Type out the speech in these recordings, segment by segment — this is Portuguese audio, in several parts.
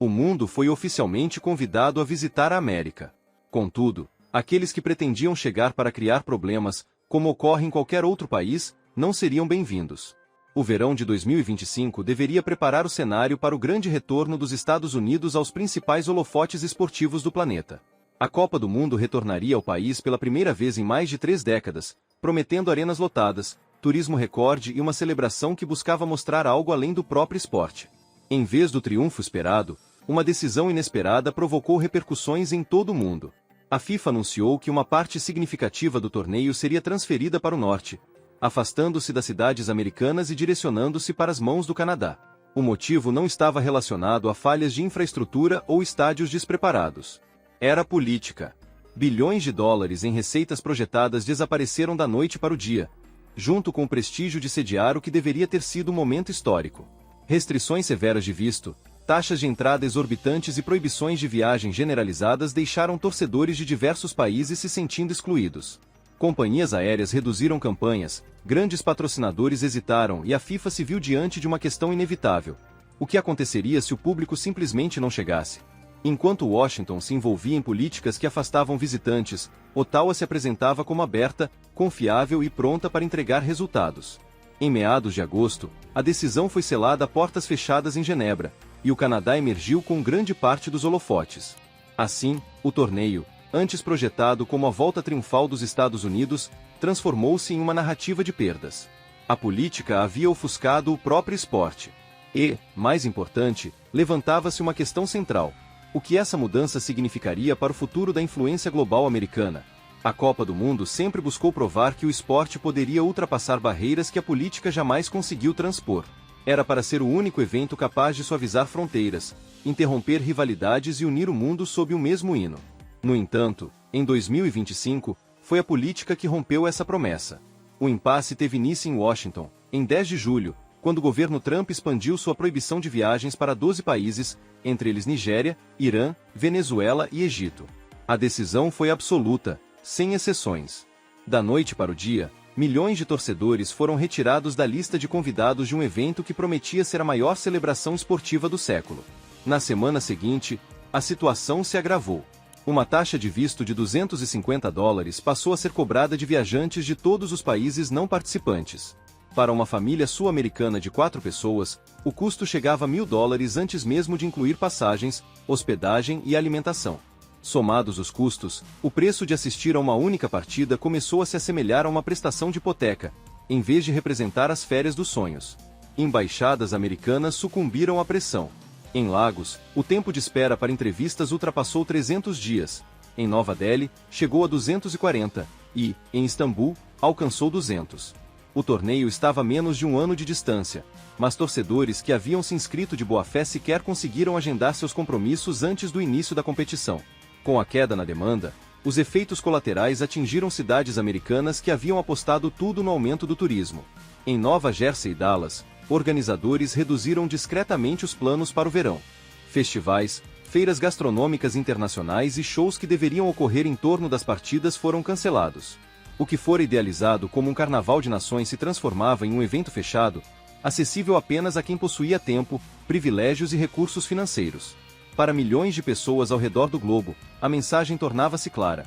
O mundo foi oficialmente convidado a visitar a América. Contudo, aqueles que pretendiam chegar para criar problemas, como ocorre em qualquer outro país, não seriam bem-vindos. O verão de 2025 deveria preparar o cenário para o grande retorno dos Estados Unidos aos principais holofotes esportivos do planeta. A Copa do Mundo retornaria ao país pela primeira vez em mais de 3 décadas, prometendo arenas lotadas, turismo recorde e uma celebração que buscava mostrar algo além do próprio esporte. Em vez do triunfo esperado, uma decisão inesperada provocou repercussões em todo o mundo. A FIFA anunciou que uma parte significativa do torneio seria transferida para o norte, afastando-se das cidades americanas e direcionando-se para as mãos do Canadá. O motivo não estava relacionado a falhas de infraestrutura ou estádios despreparados. Era política. Bilhões de dólares em receitas projetadas desapareceram da noite para o dia, junto com o prestígio de sediar o que deveria ter sido um momento histórico. Restrições severas de visto, taxas de entrada exorbitantes e proibições de viagem generalizadas deixaram torcedores de diversos países se sentindo excluídos. Companhias aéreas reduziram campanhas, grandes patrocinadores hesitaram e a FIFA se viu diante de uma questão inevitável. O que aconteceria se o público simplesmente não chegasse? Enquanto Washington se envolvia em políticas que afastavam visitantes, Ottawa se apresentava como aberta, confiável e pronta para entregar resultados. Em meados de agosto, a decisão foi selada a portas fechadas em Genebra, e o Canadá emergiu com grande parte dos holofotes. Assim, o torneio, antes projetado como a volta triunfal dos Estados Unidos, transformou-se em uma narrativa de perdas. A política havia ofuscado o próprio esporte. E, mais importante, levantava-se uma questão central: o que essa mudança significaria para o futuro da influência global americana? A Copa do Mundo sempre buscou provar que o esporte poderia ultrapassar barreiras que a política jamais conseguiu transpor. Era para ser o único evento capaz de suavizar fronteiras, interromper rivalidades e unir o mundo sob o mesmo hino. No entanto, em 2025, foi a política que rompeu essa promessa. O impasse teve início em Washington, em 10 de julho, quando o governo Trump expandiu sua proibição de viagens para 12 países, entre eles Nigéria, Irã, Venezuela e Egito. A decisão foi absoluta, sem exceções. Da noite para o dia, milhões de torcedores foram retirados da lista de convidados de um evento que prometia ser a maior celebração esportiva do século. Na semana seguinte, a situação se agravou. Uma taxa de visto de $250 passou a ser cobrada de viajantes de todos os países não participantes. Para uma família sul-americana de 4 pessoas, o custo chegava a $1.000 antes mesmo de incluir passagens, hospedagem e alimentação. Somados os custos, o preço de assistir a uma única partida começou a se assemelhar a uma prestação de hipoteca, em vez de representar as férias dos sonhos. Embaixadas americanas sucumbiram à pressão. Em Lagos, o tempo de espera para entrevistas ultrapassou 300 dias. Em Nova Delhi, chegou a 240, e, em Istambul, alcançou 200. O torneio estava a menos de um ano de distância, mas torcedores que haviam se inscrito de boa-fé sequer conseguiram agendar seus compromissos antes do início da competição. Com a queda na demanda, os efeitos colaterais atingiram cidades americanas que haviam apostado tudo no aumento do turismo. Em Nova Jersey e Dallas, organizadores reduziram discretamente os planos para o verão. Festivais, feiras gastronômicas internacionais e shows que deveriam ocorrer em torno das partidas foram cancelados. O que fora idealizado como um carnaval de nações se transformava em um evento fechado, acessível apenas a quem possuía tempo, privilégios e recursos financeiros. Para milhões de pessoas ao redor do globo, a mensagem tornava-se clara.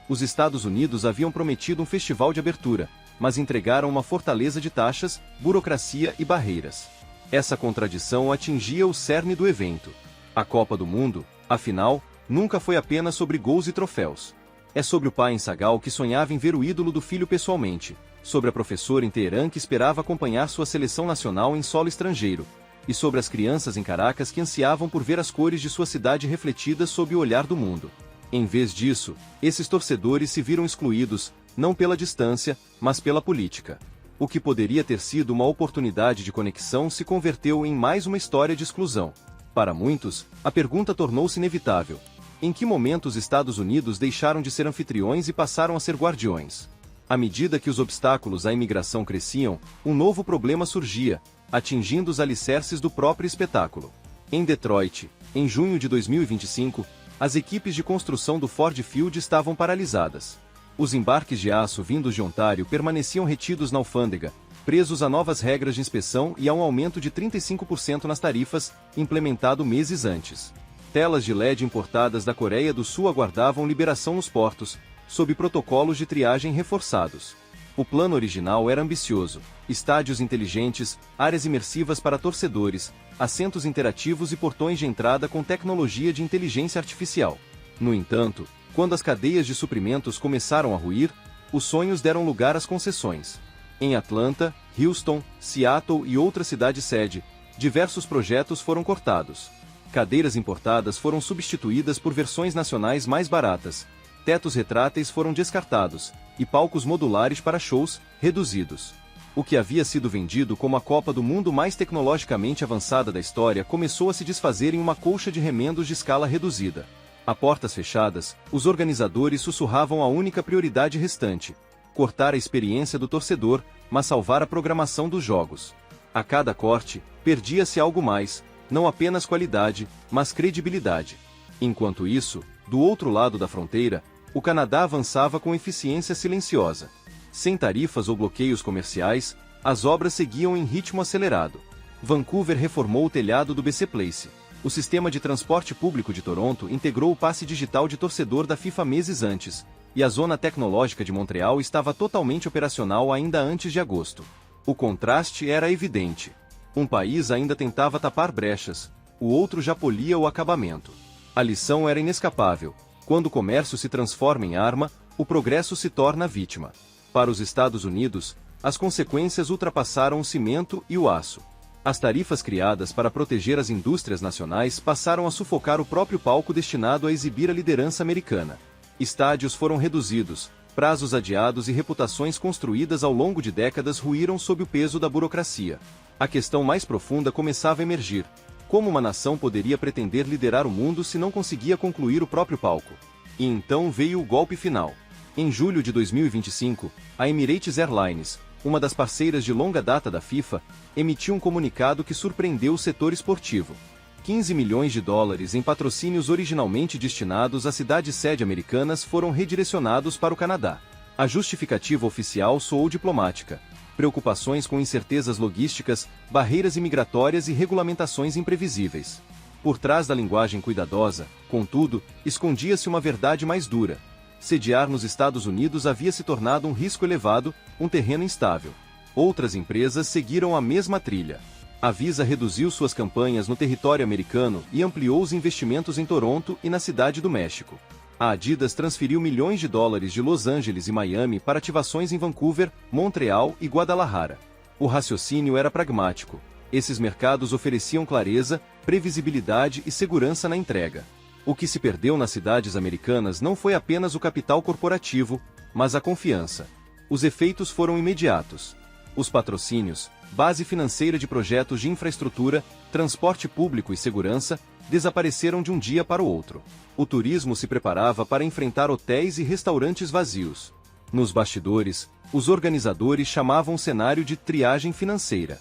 Os Estados Unidos haviam prometido um festival de abertura, mas entregaram uma fortaleza de taxas, burocracia e barreiras. Essa contradição atingia o cerne do evento. A Copa do Mundo, afinal, nunca foi apenas sobre gols e troféus. É sobre o pai em Sagal que sonhava em ver o ídolo do filho pessoalmente, sobre a professora em Teherã que esperava acompanhar sua seleção nacional em solo estrangeiro, e sobre as crianças em Caracas que ansiavam por ver as cores de sua cidade refletidas sob o olhar do mundo. Em vez disso, esses torcedores se viram excluídos, não pela distância, mas pela política. O que poderia ter sido uma oportunidade de conexão se converteu em mais uma história de exclusão. Para muitos, a pergunta tornou-se inevitável: em que momento os Estados Unidos deixaram de ser anfitriões e passaram a ser guardiões? À medida que os obstáculos à imigração cresciam, um novo problema surgia, atingindo os alicerces do próprio espetáculo. Em Detroit, em junho de 2025, as equipes de construção do Ford Field estavam paralisadas. Os embarques de aço vindos de Ontário permaneciam retidos na alfândega, presos a novas regras de inspeção e a um aumento de 35% nas tarifas, implementado meses antes. telas de LED importadas da Coreia do Sul aguardavam liberação nos portos, sob protocolos de triagem reforçados. O plano original era ambicioso: estádios inteligentes, áreas imersivas para torcedores, assentos interativos e portões de entrada com tecnologia de inteligência artificial. No entanto, quando as cadeias de suprimentos começaram a ruir, os sonhos deram lugar às concessões. Em Atlanta, Houston, Seattle e outras cidades-sede, diversos projetos foram cortados. Cadeiras importadas foram substituídas por versões nacionais mais baratas, tetos retráteis foram descartados, e palcos modulares para shows, reduzidos. O que havia sido vendido como a Copa do Mundo mais tecnologicamente avançada da história começou a se desfazer em uma colcha de remendos de escala reduzida. A portas fechadas, os organizadores sussurravam a única prioridade restante: cortar a experiência do torcedor, mas salvar a programação dos jogos. A cada corte, perdia-se algo mais, não apenas qualidade, mas credibilidade. Enquanto isso, do outro lado da fronteira, o Canadá avançava com eficiência silenciosa. Sem tarifas ou bloqueios comerciais, as obras seguiam em ritmo acelerado. Vancouver reformou o telhado do BC Place. O sistema de transporte público de Toronto integrou o passe digital de torcedor da FIFA meses antes, e a zona tecnológica de Montreal estava totalmente operacional ainda antes de agosto. O contraste era evidente. Um país ainda tentava tapar brechas, o outro já polia o acabamento. A lição era inescapável: quando o comércio se transforma em arma, o progresso se torna vítima. Para os Estados Unidos, as consequências ultrapassaram o cimento e o aço. As tarifas criadas para proteger as indústrias nacionais passaram a sufocar o próprio palco destinado a exibir a liderança americana. Estádios foram reduzidos, prazos adiados e reputações construídas ao longo de décadas ruíram sob o peso da burocracia. A questão mais profunda começava a emergir: como uma nação poderia pretender liderar o mundo se não conseguia concluir o próprio palco? E então veio o golpe final. Em julho de 2025, a Emirates Airlines, uma das parceiras de longa data da FIFA, emitiu um comunicado que surpreendeu o setor esportivo. 15 milhões de dólares em patrocínios originalmente destinados a cidades-sede americanas foram redirecionados para o Canadá. A justificativa oficial soou diplomática: preocupações com incertezas logísticas, barreiras imigratórias e regulamentações imprevisíveis. Por trás da linguagem cuidadosa, contudo, escondia-se uma verdade mais dura: sediar nos Estados Unidos havia se tornado um risco elevado, um terreno instável. Outras empresas seguiram a mesma trilha. A Visa reduziu suas campanhas no território americano e ampliou os investimentos em Toronto e na Cidade do México. A Adidas transferiu milhões de dólares de Los Angeles e Miami para ativações em Vancouver, Montreal e Guadalajara. O raciocínio era pragmático: esses mercados ofereciam clareza, previsibilidade e segurança na entrega. O que se perdeu nas cidades americanas não foi apenas o capital corporativo, mas a confiança. Os efeitos foram imediatos. Os patrocínios, base financeira de projetos de infraestrutura, transporte público e segurança, desapareceram de um dia para o outro. O turismo se preparava para enfrentar hotéis e restaurantes vazios. Nos bastidores, os organizadores chamavam o cenário de triagem financeira.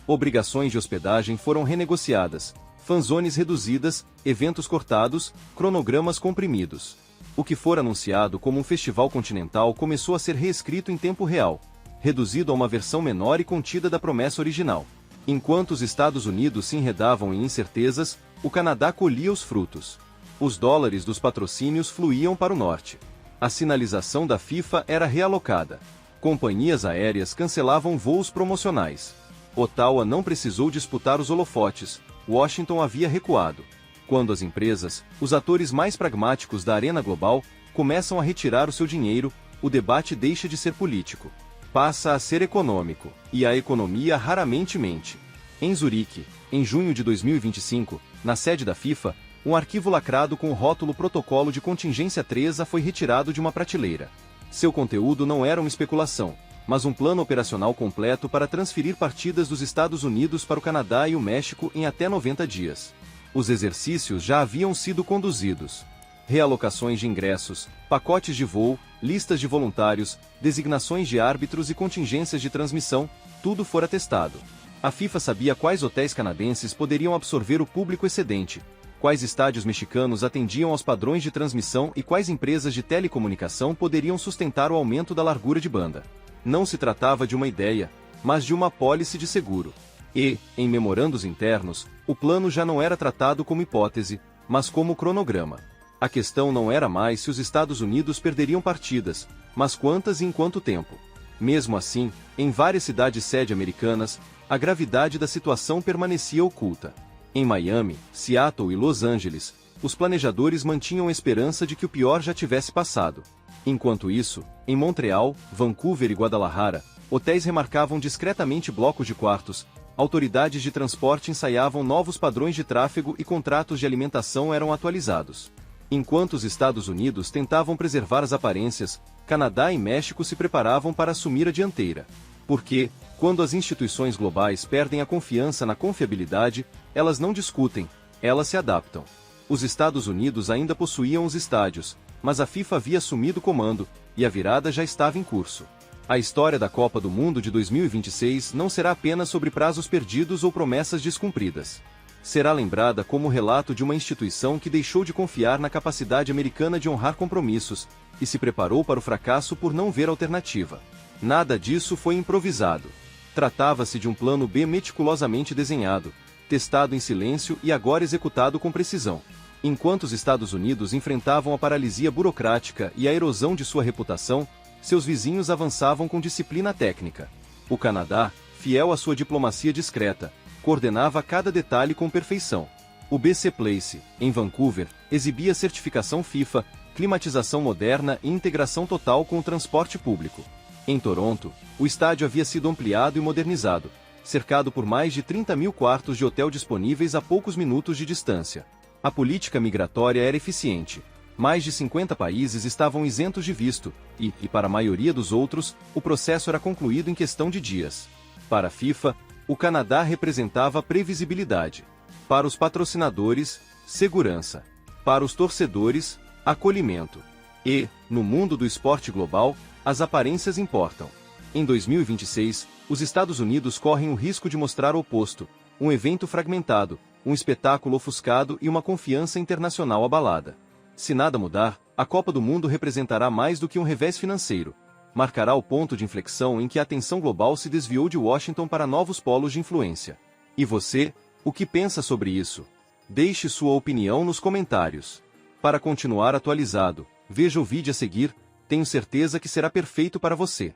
Obrigações de hospedagem foram renegociadas, fanzones reduzidas, eventos cortados, cronogramas comprimidos. O que fora anunciado como um festival continental começou a ser reescrito em tempo real, reduzido a uma versão menor e contida da promessa original. Enquanto os Estados Unidos se enredavam em incertezas, o Canadá colhia os frutos. Os dólares dos patrocínios fluíam para o norte. A sinalização da FIFA era realocada. Companhias aéreas cancelavam voos promocionais. Ottawa não precisou disputar os holofotes, Washington havia recuado. Quando as empresas, os atores mais pragmáticos da arena global, começam a retirar o seu dinheiro, o debate deixa de ser político. Passa a ser econômico, e a economia raramente mente. Em Zurique, em junho de 2025, na sede da FIFA, um arquivo lacrado com o rótulo Protocolo de Contingência 3A foi retirado de uma prateleira. Seu conteúdo não era uma especulação, mas um plano operacional completo para transferir partidas dos Estados Unidos para o Canadá e o México em até 90 dias. Os exercícios já haviam sido conduzidos. Realocações de ingressos, pacotes de voo, listas de voluntários, designações de árbitros e contingências de transmissão, tudo fora testado. A FIFA sabia quais hotéis canadenses poderiam absorver o público excedente, quais estádios mexicanos atendiam aos padrões de transmissão e quais empresas de telecomunicação poderiam sustentar o aumento da largura de banda. Não se tratava de uma ideia, mas de uma apólice de seguro. E, em memorandos internos, o plano já não era tratado como hipótese, mas como cronograma. A questão não era mais se os Estados Unidos perderiam partidas, mas quantas e em quanto tempo. Mesmo assim, em várias cidades-sede americanas, a gravidade da situação permanecia oculta. Em Miami, Seattle e Los Angeles, os planejadores mantinham a esperança de que o pior já tivesse passado. Enquanto isso, em Montreal, Vancouver e Guadalajara, hotéis remarcavam discretamente blocos de quartos, autoridades de transporte ensaiavam novos padrões de tráfego e contratos de alimentação eram atualizados. Enquanto os Estados Unidos tentavam preservar as aparências, Canadá e México se preparavam para assumir a dianteira. Porque, quando as instituições globais perdem a confiança na confiabilidade, elas não discutem, elas se adaptam. Os Estados Unidos ainda possuíam os estádios, mas a FIFA havia assumido o comando, e a virada já estava em curso. A história da Copa do Mundo de 2026 não será apenas sobre prazos perdidos ou promessas descumpridas. Será lembrada como o relato de uma instituição que deixou de confiar na capacidade americana de honrar compromissos, e se preparou para o fracasso por não ver alternativa. Nada disso foi improvisado. Tratava-se de um plano B meticulosamente desenhado, testado em silêncio e agora executado com precisão. Enquanto os Estados Unidos enfrentavam a paralisia burocrática e a erosão de sua reputação, seus vizinhos avançavam com disciplina técnica. O Canadá, fiel à sua diplomacia discreta, coordenava cada detalhe com perfeição. O BC Place, em Vancouver, exibia certificação FIFA, climatização moderna e integração total com o transporte público. Em Toronto, o estádio havia sido ampliado e modernizado, cercado por mais de 30 mil quartos de hotel disponíveis a poucos minutos de distância. A política migratória era eficiente. Mais de 50 países estavam isentos de visto, e para a maioria dos outros, o processo era concluído em questão de dias. Para a FIFA, o Canadá representava previsibilidade. Para os patrocinadores, segurança. Para os torcedores, acolhimento. E, no mundo do esporte global, as aparências importam. Em 2026, os Estados Unidos correm o risco de mostrar o oposto: um evento fragmentado, um espetáculo ofuscado e uma confiança internacional abalada. Se nada mudar, a Copa do Mundo representará mais do que um revés financeiro. Marcará o ponto de inflexão em que a atenção global se desviou de Washington para novos polos de influência. E você, o que pensa sobre isso? Deixe sua opinião nos comentários. Para continuar atualizado, veja o vídeo a seguir, tenho certeza que será perfeito para você.